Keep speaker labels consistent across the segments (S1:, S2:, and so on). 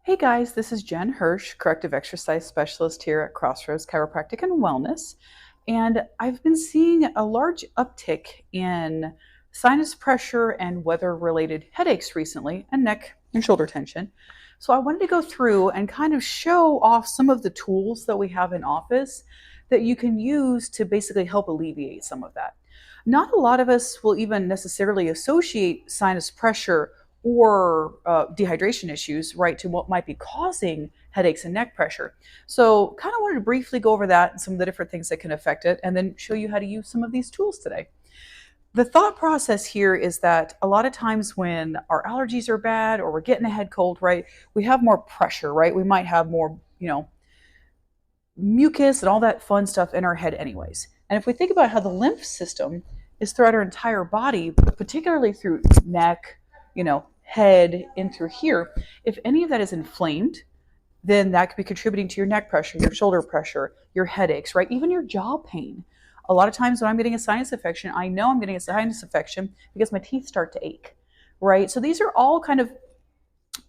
S1: Hey guys, this is Jen Hirsch, corrective exercise specialist here at Crossroads Chiropractic and Wellness. And I've been seeing a large uptick in sinus pressure and weather related headaches recently, and neck and shoulder tension. So I wanted to go through and kind of show off some of the tools that we have in office that you can use to basically help alleviate some of that. Not a lot of us will even necessarily associate sinus pressure or dehydration issues, right, to what might be causing headaches and neck pressure. So, kind of wanted to briefly go over that and some of the different things that can affect it, and then show you how to use some of these tools today. The thought process here is that a lot of times when our allergies are bad or we're getting a head cold, right, we have more pressure, right? We might have more, mucus and all that fun stuff in our head, anyways. And if we think about how the lymph system is throughout our entire body, particularly through neck, head in through here, if any of that is inflamed, then that could be contributing to your neck pressure, your shoulder pressure, your headaches, right? Even your jaw pain. A lot of times when I'm getting a sinus infection, I know I'm getting a sinus infection because my teeth start to ache, right? So these are all kind of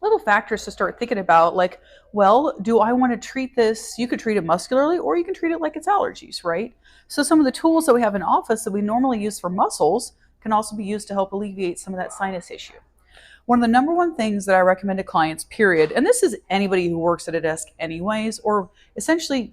S1: little factors to start thinking about, like, well, do I want to treat this? You could treat it muscularly or you can treat it like it's allergies, right? So some of the tools that we have in office that we normally use for muscles can also be used to help alleviate some of that sinus issue. One of the number one things that I recommend to clients, period, and this is anybody who works at a desk anyways, or essentially,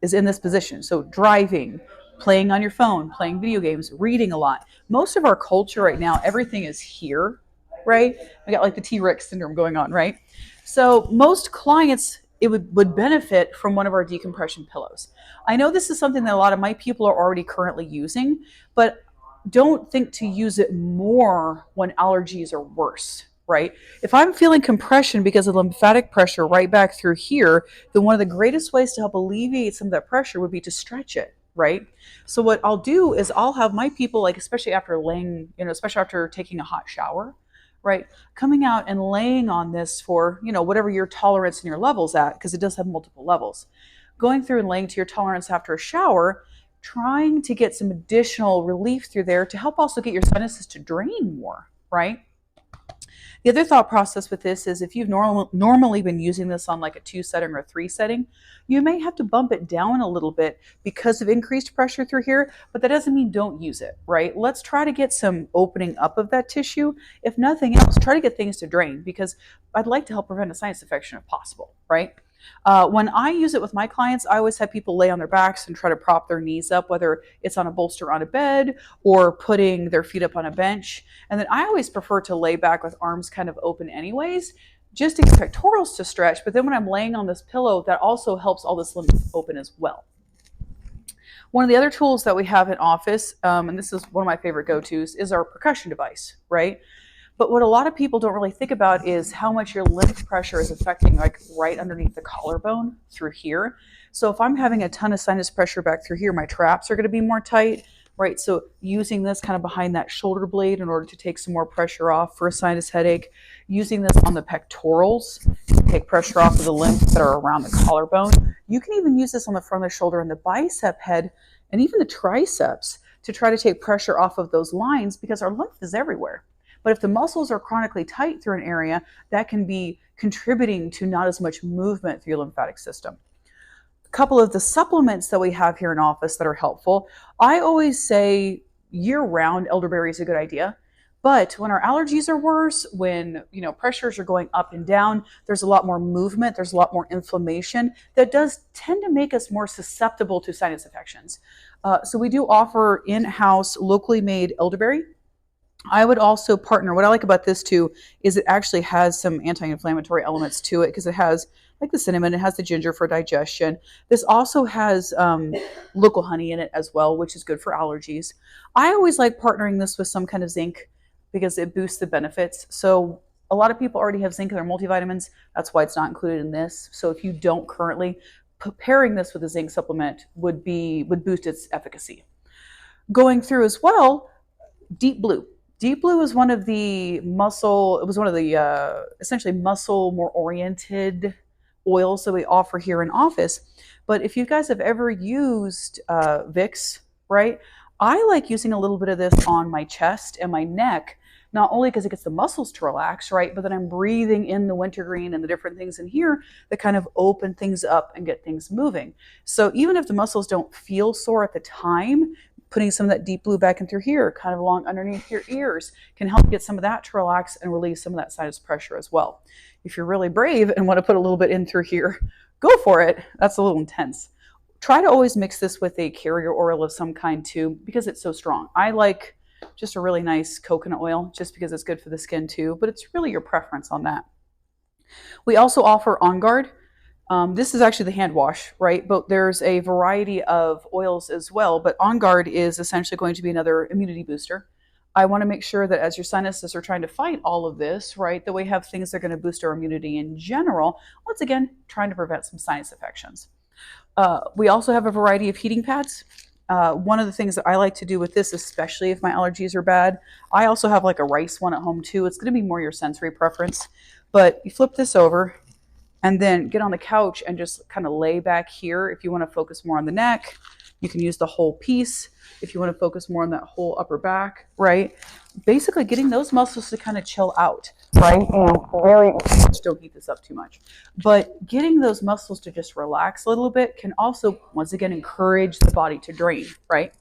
S1: is in this position. So driving, playing on your phone, playing video games, reading a lot. Most of our culture right now, everything is here, right? We got like the T-Rex syndrome going on, right? So most clients, it would benefit from one of our decompression pillows. I know this is something that a lot of my people are already currently using, but don't think to use it more when allergies are worse, right? If I'm feeling compression because of lymphatic pressure right back through here, then one of the greatest ways to help alleviate some of that pressure would be to stretch it, right? So what I'll do is I'll have my people, like, especially after laying, especially after taking a hot shower, right, coming out and laying on this for, whatever your tolerance and your levels at, because it does have multiple levels. Going through and laying to your tolerance after a shower, trying to get some additional relief through there to help also get your sinuses to drain more, right? The other thought process with this is if you've normally been using this on like a 2 setting or a 3 setting, you may have to bump it down a little bit because of increased pressure through here, but that doesn't mean don't use it, right? Let's try to get some opening up of that tissue. If nothing else, try to get things to drain, because I'd like to help prevent a sinus infection if possible, right? When I use it with my clients, I always have people lay on their backs and try to prop their knees up, whether it's on a bolster on a bed or putting their feet up on a bench. And then I always prefer to lay back with arms kind of open anyways, just to get pectorals to stretch. But then when I'm laying on this pillow, that also helps all this lymph open as well. One of the other tools that we have in office, and this is one of my favorite go-tos, is our percussion device, right? But what a lot of people don't really think about is how much your lymph pressure is affecting, like, right underneath the collarbone through here. So if I'm having a ton of sinus pressure back through here, my traps are going to be more tight, right? So using this kind of behind that shoulder blade in order to take some more pressure off for a sinus headache, using this on the pectorals to take pressure off of the lymph that are around the collarbone. You can even use this on the front of the shoulder and the bicep head and even the triceps to try to take pressure off of those lines, because our lymph is everywhere. But if the muscles are chronically tight through an area, that can be contributing to not as much movement through your lymphatic system. A couple of the supplements that we have here in office that are helpful, I always say year-round elderberry is a good idea. But when our allergies are worse, when pressures are going up and down, there's a lot more movement, there's a lot more inflammation, that does tend to make us more susceptible to sinus infections. So we do offer in-house locally made elderberry. I would also partner. What I like about this too is it actually has some anti-inflammatory elements to it, because it has, like, the cinnamon, it has the ginger for digestion. This also has local honey in it as well, which is good for allergies. I always like partnering this with some kind of zinc because it boosts the benefits. So a lot of people already have zinc in their multivitamins. That's why it's not included in this. So if you don't currently, pairing this with a zinc supplement would boost its efficacy. Going through as well, Deep Blue. Deep Blue is one of the essentially muscle more oriented oils that we offer here in office. But if you guys have ever used Vicks, right? I like using a little bit of this on my chest and my neck not only because it gets the muscles to relax, right, but then I'm breathing in the wintergreen and the different things in here that kind of open things up and get things moving. So even if the muscles don't feel sore at the time, putting some of that deep blue back in through here, kind of along underneath your ears, can help get some of that to relax and release some of that sinus pressure as well. If you're really brave and want to put a little bit in through here, go for it. That's a little intense. Try to always mix this with a carrier oil of some kind too, because it's so strong. I like just a really nice coconut oil just because it's good for the skin too, but it's really your preference on that. We also offer On Guard. This is actually the hand wash, right? But there's a variety of oils as well. But On Guard is essentially going to be another immunity booster. I want to make sure that as your sinuses are trying to fight all of this, right, that we have things that are going to boost our immunity in general. Once again, trying to prevent some sinus infections. We also have a variety of heating pads. One of the things that I like to do with this, especially if my allergies are bad, I also have like a rice one at home too. It's going to be more your sensory preference. But you flip this over and then get on the couch and just kind of lay back here. If you want to focus more on the neck, you can use the whole piece. If you want to focus more on that whole upper back, right? Basically getting those muscles to kind of chill out, right? And don't heat this up too much. But getting those muscles to just relax a little bit can also, once again, encourage the body to drain, right?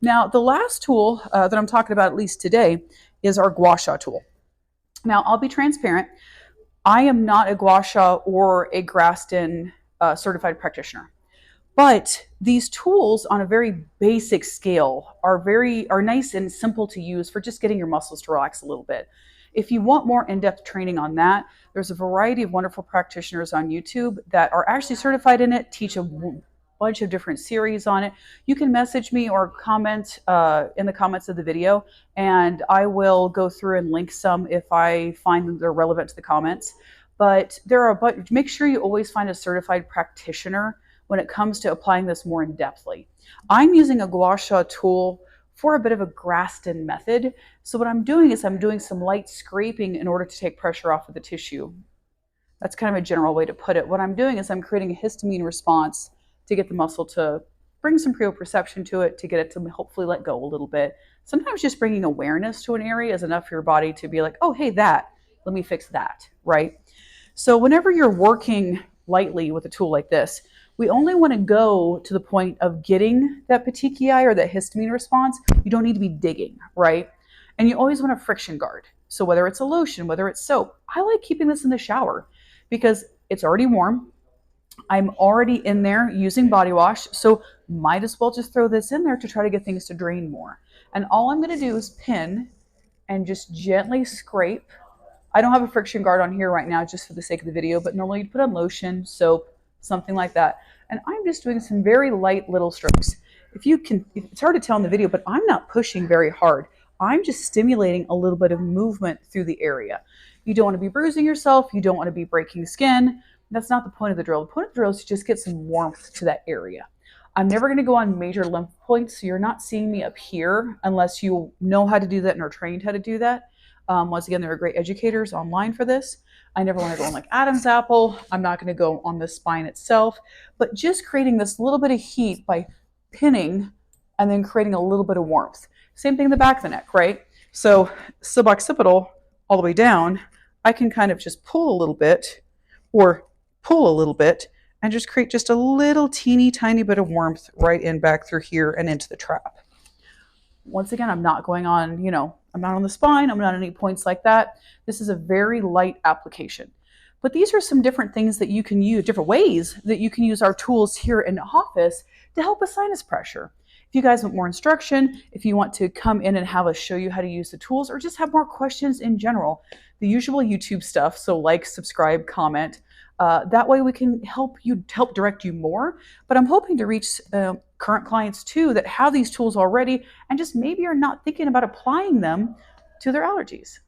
S1: Now, the last tool that I'm talking about, at least today, is our gua sha tool. Now, I'll be transparent. I am not a gua sha or a Graston certified practitioner. But these tools on a very basic scale are nice and simple to use for just getting your muscles to relax a little bit. If you want more in-depth training on that, there's a variety of wonderful practitioners on YouTube that are actually certified in it, teach a bunch of different series on it. You can message me or comment in the comments of the video, and I will go through and link some if I find that they're relevant to the comments. But make sure you always find a certified practitioner when it comes to applying this more in-depthly. I'm using a gua sha tool for a bit of a Graston method. So what I'm doing is I'm doing some light scraping in order to take pressure off of the tissue. That's kind of a general way to put it. What I'm doing is I'm creating a histamine response to get the muscle to bring some proprioception to it, to get it to hopefully let go a little bit. Sometimes just bringing awareness to an area is enough for your body to be like, oh, hey, let me fix that, right? So whenever you're working lightly with a tool like this, we only want to go to the point of getting that petechiae or that histamine response. You don't need to be digging, right? And you always want a friction guard. So whether it's a lotion, whether it's soap, I like keeping this in the shower because it's already warm. I'm already in there using body wash, so might as well just throw this in there to try to get things to drain more. And all I'm going to do is pin and just gently scrape. I don't have a friction guard on here right now just for the sake of the video, but normally you'd put on lotion, soap, something like that. And I'm just doing some very light little strokes. It's hard to tell in the video, but I'm not pushing very hard. I'm just stimulating a little bit of movement through the area. You don't want to be bruising yourself. You don't want to be breaking skin. That's not the point of the drill. The point of the drill is to just get some warmth to that area. I'm never going to go on major lymph points, so you're not seeing me up here unless you know how to do that and are trained how to do that. Once again, there are great educators online for this. I never want to go on like Adam's apple. I'm not going to go on the spine itself, but just creating this little bit of heat by pinning and then creating a little bit of warmth. Same thing in the back of the neck, right? So suboccipital all the way down, I can kind of just pull a little bit or pull a little bit and just create just a little teeny tiny bit of warmth right in back through here and into the trap. Once again, I'm not going on, I'm not on the spine. I'm not on any points like that. This is a very light application. But these are some different things that you can use, different ways that you can use our tools here in the office to help with sinus pressure. If you guys want more instruction, if you want to come in and have us show you how to use the tools, or just have more questions in general, the usual YouTube stuff, so like, subscribe, comment. That way we can help direct you more. But I'm hoping to reach current clients too that have these tools already and just maybe are not thinking about applying them to their allergies.